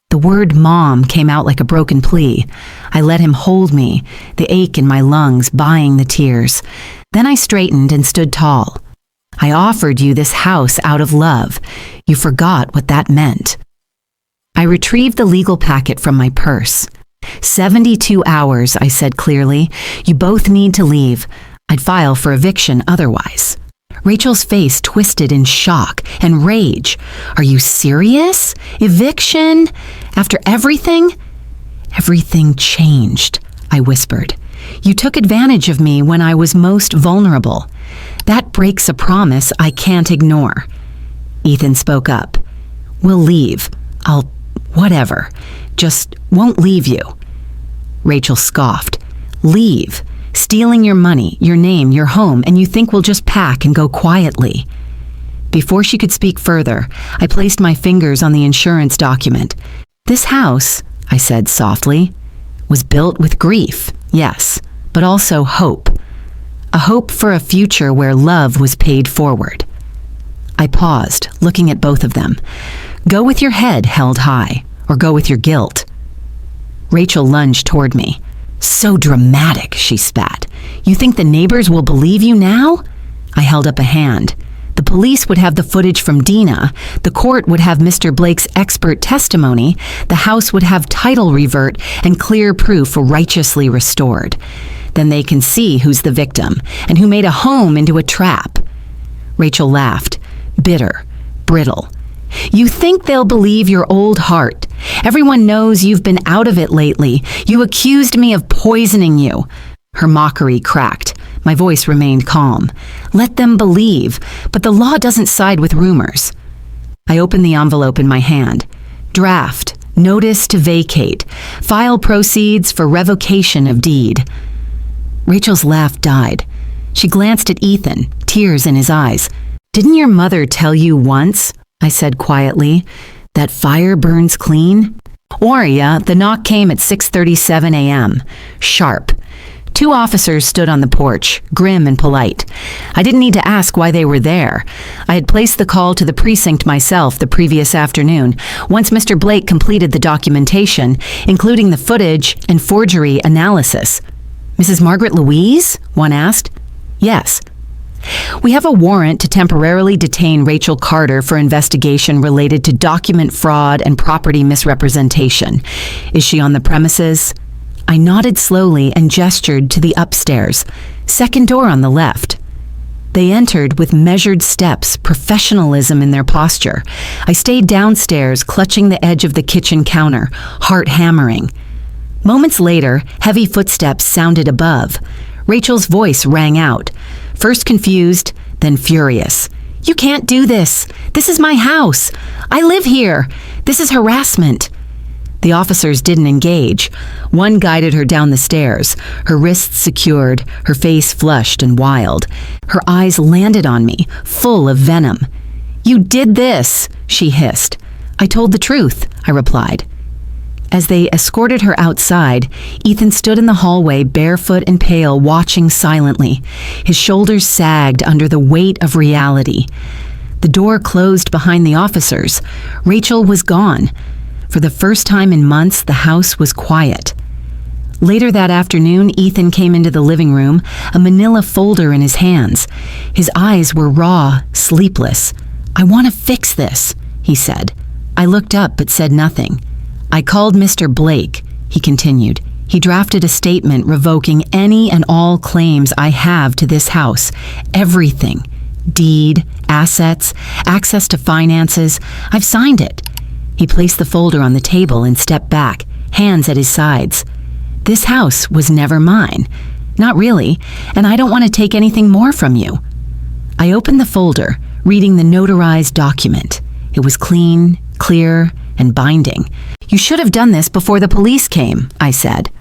The word Mom came out like a broken plea. I let him hold me, the ache in my lungs buying the tears. Then I straightened and stood tall. "I offered you this house out of love. You forgot what that meant." I retrieved the legal packet from my purse. 72 hours, I said clearly. "You both need to leave. I'd file for eviction otherwise." Rachel's face twisted in shock and rage. "Are you serious? Eviction? After everything?" "Everything changed," I whispered. "You took advantage of me when I was most vulnerable. That breaks a promise I can't ignore." Ethan spoke up. "We'll leave. Whatever. Just won't leave you." Rachel scoffed. "Leave? Stealing your money, your name, your home, and you think we'll just pack and go quietly?" Before she could speak further, I placed my fingers on the insurance document. "This house," I said softly, "was built with grief, yes, but also hope. A hope for a future where love was paid forward." I paused, looking at both of them. "Go with your head held high, or go with your guilt." Rachel lunged toward me. "So dramatic," she spat. "You think the neighbors will believe you now?" I held up a hand. "The police would have the footage from Dina, the court would have Mr. Blake's expert testimony, the house would have title revert and clear proof righteously restored. Then they can see who's the victim and who made a home into a trap." Rachel laughed, bitter, brittle. "You think they'll believe your old heart. Everyone knows you've been out of it lately. You accused me of poisoning you." Her mockery cracked. My voice remained calm. Let them believe, but the law doesn't side with rumors. I opened the envelope in my hand. Draft, notice to vacate, file proceeds for revocation of deed. Rachel's laugh died. She glanced at Ethan, tears in his eyes. Didn't your mother tell you once, I said quietly, that fire burns clean? Oria, the knock came at 6:37 a.m. Sharp. 2 officers stood on the porch, grim and polite. I didn't need to ask why they were there. I had placed the call to the precinct myself the previous afternoon, once Mr. Blake completed the documentation, including the footage and forgery analysis. Mrs. Margaret Louise? One asked. Yes. We have a warrant to temporarily detain Rachel Carter for investigation related to document fraud and property misrepresentation. Is she on the premises? I nodded slowly and gestured to the upstairs, second door on the left. They entered with measured steps, professionalism in their posture. I stayed downstairs, clutching the edge of the kitchen counter, heart hammering. Moments later, heavy footsteps sounded above. Rachel's voice rang out, first confused, then furious. You can't do this. This is my house. I live here. This is harassment. The officers didn't engage. One guided her down the stairs, her wrists secured, her face flushed and wild. Her eyes landed on me, full of venom. You did this, she hissed. I told the truth, I replied. As they escorted her outside, Ethan stood in the hallway, barefoot and pale, watching silently. His shoulders sagged under the weight of reality. The door closed behind the officers. Rachel was gone. For the first time in months, the house was quiet. Later that afternoon, Ethan came into the living room, a manila folder in his hands. His eyes were raw, sleepless. I want to fix this, he said. I looked up but said nothing. I called Mr. Blake, he continued. He drafted a statement revoking any and all claims I have to this house. Everything. Deed, assets, access to finances. I've signed it. He placed the folder on the table and stepped back, hands at his sides. This house was never mine. Not really, and I don't want to take anything more from you. I opened the folder, reading the notarized document. It was clean, clear, and binding. You should have done this before the police came, I said.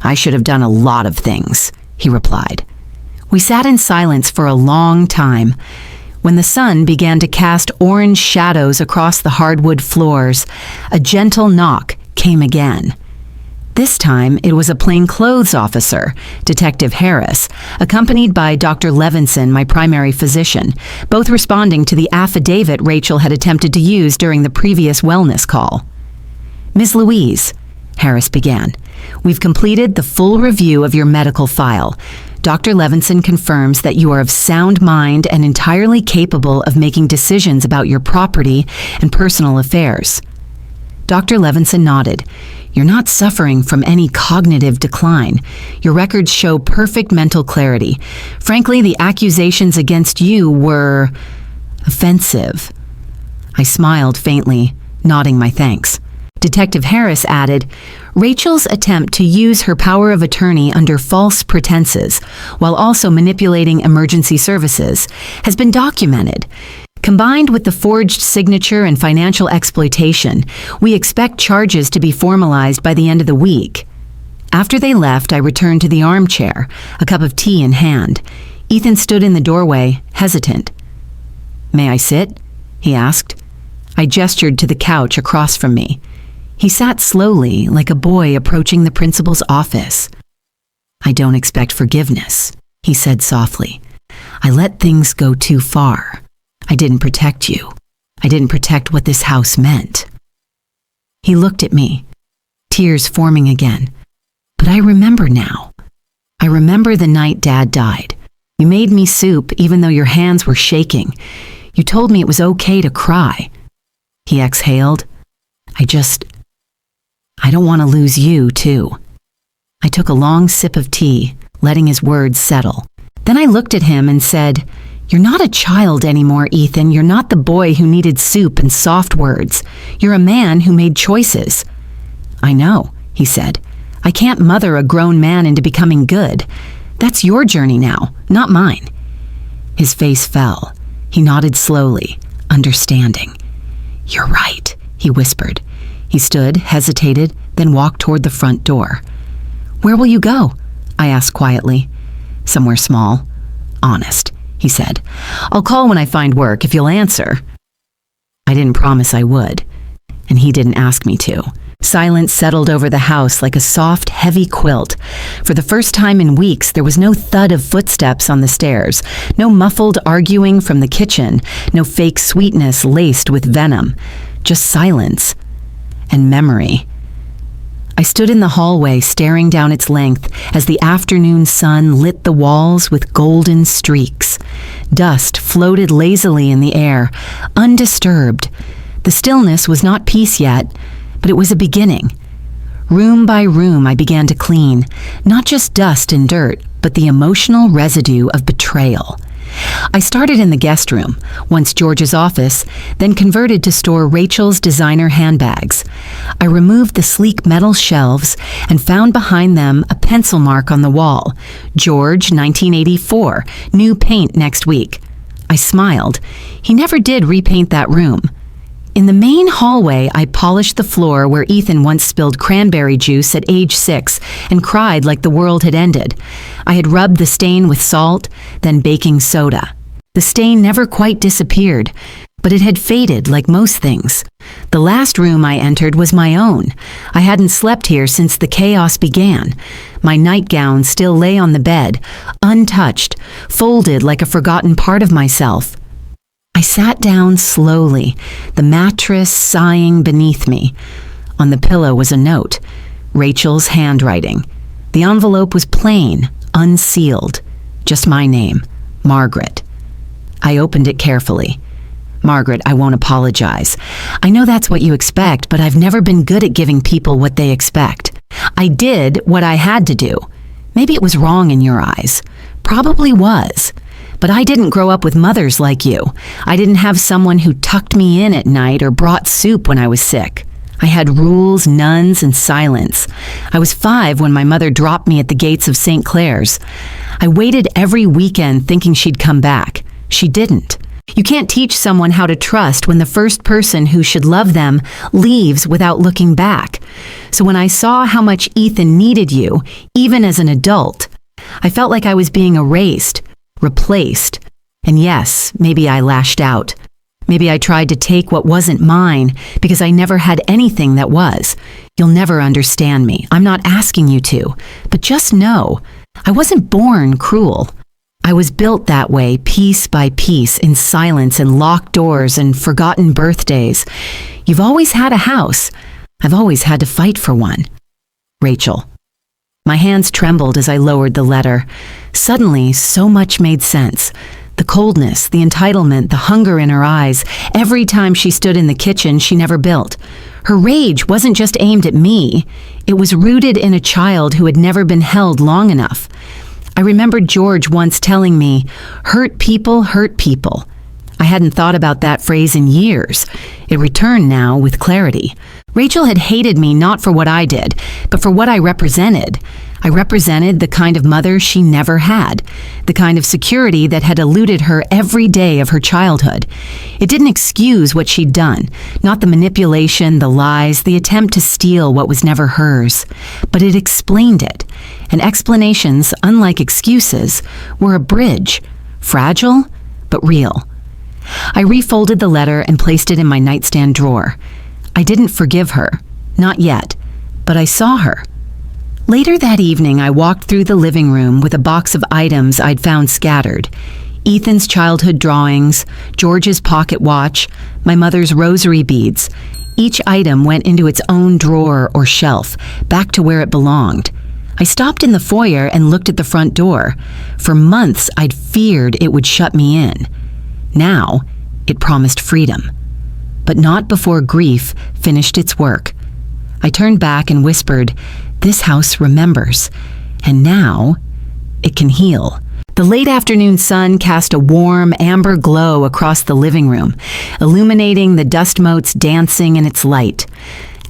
I should have done a lot of things, he replied. We sat in silence for a long time. When the sun began to cast orange shadows across the hardwood floors, a gentle knock came again. This time, it was a plainclothes officer, Detective Harris, accompanied by Dr. Levinson, my primary physician, both responding to the affidavit Rachel had attempted to use during the previous wellness call. Ms. Louise, Harris began, we've completed the full review of your medical file. Dr. Levinson confirms that you are of sound mind and entirely capable of making decisions about your property and personal affairs. Dr. Levinson nodded. You're not suffering from any cognitive decline. Your records show perfect mental clarity. Frankly, the accusations against you were offensive. I smiled faintly, nodding my thanks. Detective Harris added, Rachel's attempt to use her power of attorney under false pretenses, while also manipulating emergency services, has been documented. Combined with the forged signature and financial exploitation, we expect charges to be formalized by the end of the week. After they left, I returned to the armchair, a cup of tea in hand. Ethan stood in the doorway, hesitant. May I sit? He asked. I gestured to the couch across from me. He sat slowly, like a boy approaching the principal's office. I don't expect forgiveness, he said softly. I let things go too far. I didn't protect you. I didn't protect what this house meant. He looked at me, tears forming again. But I remember now. I remember the night Dad died. You made me soup even though your hands were shaking. You told me it was okay to cry. He exhaled. I don't want to lose you, too. I took a long sip of tea, letting his words settle. Then I looked at him and said, You're not a child anymore, Ethan. You're not the boy who needed soup and soft words. You're a man who made choices. I know, he said. I can't mother a grown man into becoming good. That's your journey now, not mine." His face fell. He nodded slowly, understanding. "You're right," he whispered. He stood, hesitated, then walked toward the front door. "Where will you go?" I asked quietly. "Somewhere small. Honest," he said. "I'll call when I find work if you'll answer." I didn't promise I would, and he didn't ask me to. Silence settled over the house like a soft, heavy quilt. For the first time in weeks, there was no thud of footsteps on the stairs, no muffled arguing from the kitchen, no fake sweetness laced with venom, just silence and memory. I stood in the hallway staring down its length as the afternoon sun lit the walls with golden streaks. Dust floated lazily in the air, undisturbed. The stillness was not peace yet, but it was a beginning. Room by room I began to clean, not just dust and dirt, but the emotional residue of betrayal. I started in the guest room, once George's office, then converted to store Rachel's designer handbags. I removed the sleek metal shelves and found behind them a pencil mark on the wall. George, 1984, new paint next week. I smiled. He never did repaint that room. In the main hallway, I polished the floor where Ethan once spilled cranberry juice at age 6 and cried like the world had ended. I had rubbed the stain with salt, then baking soda. The stain never quite disappeared, but it had faded like most things. The last room I entered was my own. I hadn't slept here since the chaos began. My nightgown still lay on the bed, untouched, folded like a forgotten part of myself. I sat down slowly, the mattress sighing beneath me. On the pillow was a note, Rachel's handwriting. The envelope was plain, unsealed, just my name, Margaret. I opened it carefully. "Margaret, I won't apologize. I know that's what you expect, but I've never been good at giving people what they expect. I did what I had to do. Maybe it was wrong in your eyes. Probably was. But I didn't grow up with mothers like you. I didn't have someone who tucked me in at night or brought soup when I was sick. I had rules, nuns, and silence. I was 5 when my mother dropped me at the gates of St. Clair's. I waited every weekend thinking she'd come back. She didn't. You can't teach someone how to trust when the first person who should love them leaves without looking back. So when I saw how much Ethan needed you, even as an adult, I felt like I was being erased, replaced. And yes, maybe I lashed out. Maybe I tried to take what wasn't mine because I never had anything that was. You'll never understand me. I'm not asking you to. But just know, I wasn't born cruel. I was built that way, piece by piece, in silence and locked doors and forgotten birthdays. You've always had a house. I've always had to fight for one. Rachel. My hands trembled as I lowered the letter. Suddenly, so much made sense. The coldness, the entitlement, the hunger in her eyes. Every time she stood in the kitchen, she never built. Her rage wasn't just aimed at me. It was rooted in a child who had never been held long enough. I remembered George once telling me, hurt people hurt people. I hadn't thought about that phrase in years. It returned now with clarity. Rachel had hated me not for what I did, but for what I represented. I represented the kind of mother she never had, the kind of security that had eluded her every day of her childhood. It didn't excuse what she'd done, not the manipulation, the lies, the attempt to steal what was never hers, but it explained it. And explanations, unlike excuses, were a bridge, fragile, but real. I refolded the letter and placed it in my nightstand drawer. I didn't forgive her, not yet, but I saw her. Later that evening, I walked through the living room with a box of items I'd found scattered. Ethan's childhood drawings, George's pocket watch, my mother's rosary beads. Each item went into its own drawer or shelf, back to where it belonged. I stopped in the foyer and looked at the front door. For months, I'd feared it would shut me in. Now, it promised freedom. But not before grief finished its work. I turned back and whispered, "This house remembers, and now it can heal." The late afternoon sun cast a warm, amber glow across the living room, illuminating the dust motes dancing in its light.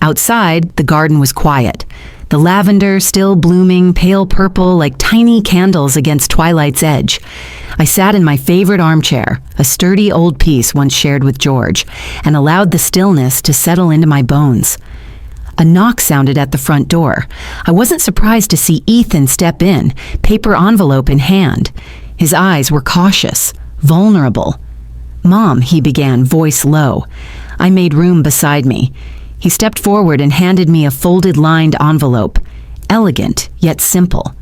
Outside, the garden was quiet. the lavender still blooming pale purple like tiny candles against twilight's edge. I sat in my favorite armchair, a sturdy old piece once shared with George, and allowed the stillness to settle into my bones. A knock sounded at the front door. I wasn't surprised to see Ethan step in, paper envelope in hand. His eyes were cautious, vulnerable. "Mom," he began, voice low. I made room beside me. He stepped forward and handed me a folded lined envelope, elegant yet simple.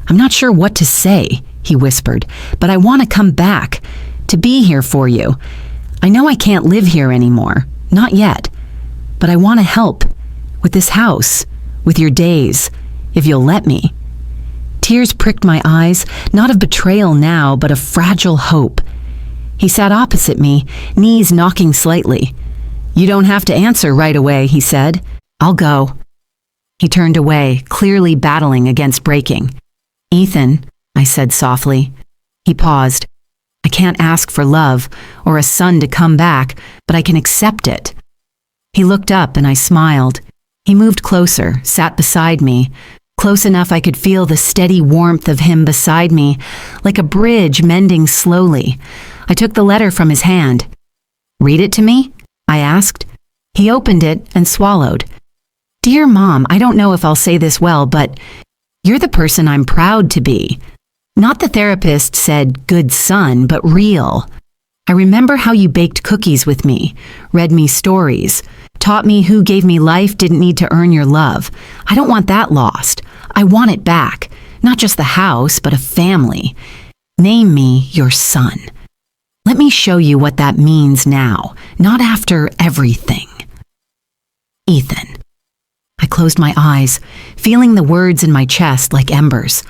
"I'm not sure what to say," he whispered, "but I want to come back, to be here for you. I know I can't live here anymore, not yet, but I want to help, with this house, with your days, if you'll let me." Tears pricked my eyes, not of betrayal now, but of fragile hope. He sat opposite me, knees knocking slightly. "You don't have to answer right away," he said. "I'll go." He turned away, clearly battling against breaking. "Ethan," I said softly. He paused. "I can't ask for love or a son to come back, but I can accept it." He looked up and I smiled. He moved closer, sat beside me, close enough I could feel the steady warmth of him beside me, like a bridge mending slowly. I took the letter from his hand. "Read it to me?" I asked. He opened it and swallowed. "Dear Mom, I don't know if I'll say this well, but you're the person I'm proud to be. Not the therapist said good son, but real. I remember how you baked cookies with me, read me stories, taught me who gave me life didn't need to earn your love. I don't want that lost. I want it back. Not just the house, but a family. Name me your son. Let me show you what that means now, not after everything. Ethan." I closed my eyes, feeling the words in my chest like embers.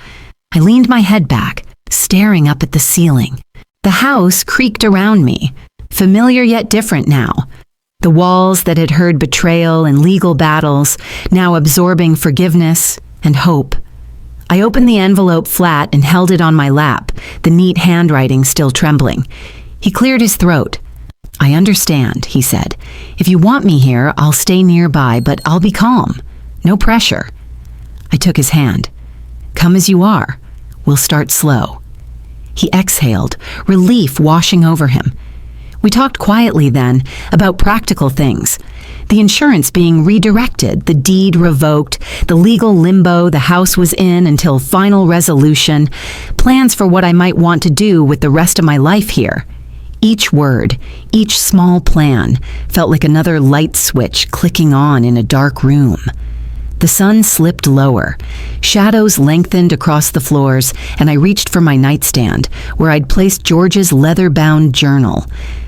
I leaned my head back, staring up at the ceiling. The house creaked around me, familiar yet different now. The walls that had heard betrayal and legal battles, now absorbing forgiveness and hope. I opened the envelope flat and held it on my lap, the neat handwriting still trembling. He cleared his throat. "I understand," he said. "If you want me here, I'll stay nearby, but I'll be calm. No pressure." I took his hand. "Come as you are. We'll start slow." He exhaled, relief washing over him. We talked quietly then about practical things. The insurance being redirected, the deed revoked, the legal limbo the house was in until final resolution, plans for what I might want to do with the rest of my life here. Each word, each small plan, felt like another light switch clicking on in a dark room. The sun slipped lower. Shadows lengthened across the floors, and I reached for my nightstand, where I'd placed George's leather-bound journal.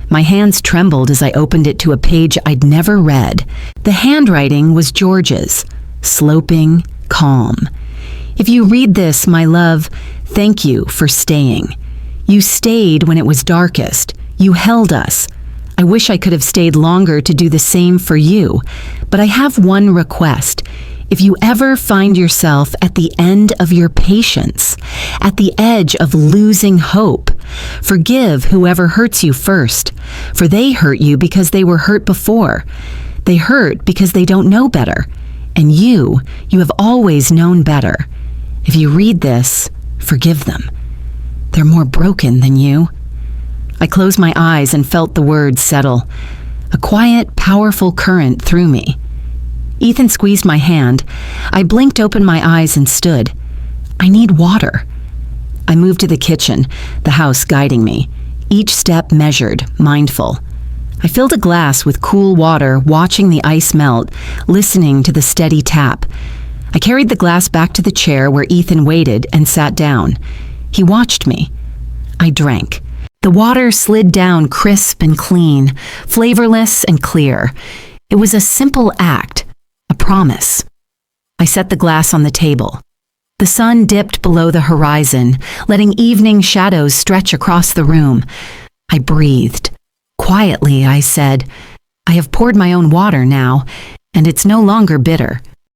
My hands trembled as I opened it to a page I'd never read. The handwriting was George's, sloping, calm. "If you read this, my love, thank you for staying. You stayed when it was darkest. You held us. I wish I could have stayed longer to do the same for you, but I have one request. If you ever find yourself at the end of your patience, at the edge of losing hope, forgive whoever hurts you first, for they hurt you because they were hurt before. They hurt because they don't know better, and you have always known better. If you read this, forgive them. They're more broken than you." I closed my eyes and felt the words settle. A quiet, powerful current through me. Ethan squeezed my hand. I blinked open my eyes and stood. "I need water." I moved to the kitchen, the house guiding me, each step measured, mindful. I filled a glass with cool water, watching the ice melt, listening to the steady tap. I carried the glass back to the chair where Ethan waited and sat down. He watched me. I drank. The water slid down crisp and clean, flavorless and clear. It was a simple act, a promise. I set the glass on the table. The sun dipped below the horizon, letting evening shadows stretch across the room. I breathed. Quietly, I said, "I have poured my own water now, and it's no longer bitter."